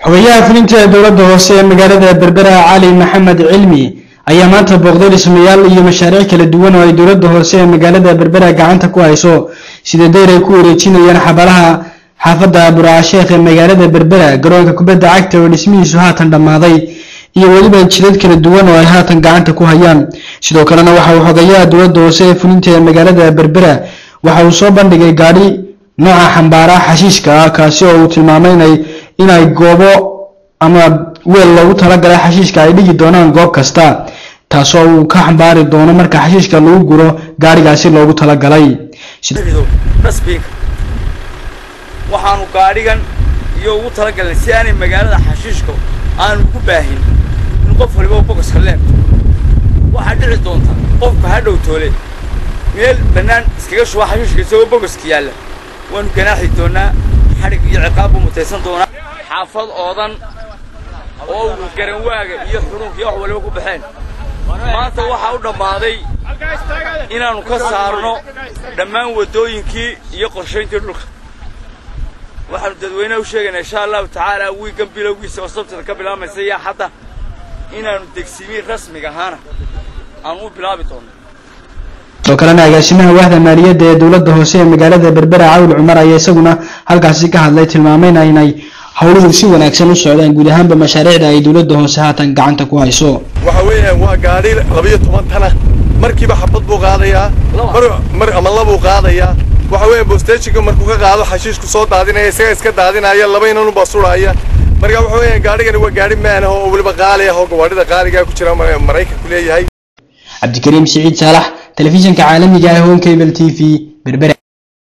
xogayaha fulinta dowladda hoose ee magaalada Berbera Cali Maxamed Cilmi ayaa maanta booqday dhismayaal iyo mashaariic kala duwan oo ay dowladda hoose ee magaalada Berbera gacanta ku hayso sida deer ay ku wareejinayaan xabalaha xaafadda Buraasheekh ee magaalada Berbera garoonka kubadda cagta oo dhismihiisu haatan dhamaaday iyo waliba jidad kala duwan oo ay haatan gacanta ku hayaan sidoo kalena waxa uu xogayaha dowladda hoose ee fulinta ee magaalada Berbera waxa uu soo bandhigay gaari nooca xambaara xashiishka kaasi oo uu tilmaamay inay goobo ama weel lagu talagalay xashiishka ay dhigi doonaan goob kasta taasoo uu ka xambaari doono marka xashiishka lagu guro gaarigaasi loogu talagalay waxaanu gaarigan iyo ugu talagalnay si aanay magaalada xashiishka aan ugu baahin in qof waliba boqos kaleem waxa dhici doonta qofka hadhow toole meel banaan iskaga shuba xashiishka isagoo boqoska yaala waan ganaaxi doonaa xarig iyo ciqaab mutaysan doonaa xaafad oodan oo garan waaga iyo xurunka iyo wax waliba ku baxeen maanta waxa u dhamaaday inaanu ka saarno dhammaan wadooyinkii iyo qorsheyntii dhulka waxaanu dadweynaha u sheegaynaa insha Allahu tacaala wiigan bilowgiisa oo sabtida ka bilaabmaysa yaa hadda inaanu degsiimiin rasmiga ahaana aan u bilaabi doono oo kalena agaasimaha waaxda maaliyadda ee dowladda hoose ee magaalada Berbera Caawil Cumar ayaa isaguna halkaasi ka hadlay tilmaamayna inay hawluhu si wanaagsan u socdaan guud ahaanba mashaariicda ay dowladda hoose haatan gacanta ku hayso waxa weeyaan waa gaari 12 tan markiiba xabad buu qaadayaa mar ama laba qaadayaa waxa weeyaan boostejinka markuu ka qaado xashiishku soo daadinaya isaga iska daadinaya laba inuu basuraya marka waxa weeyaan gaarigan waa gaari maana oo waliba qaaliya oo gawaarida qaaliga ku jira Mareykanka leeyahay Abdikariim Saciid Saalax telefishinka caalamiga ah ee Home Cable TV Berbera.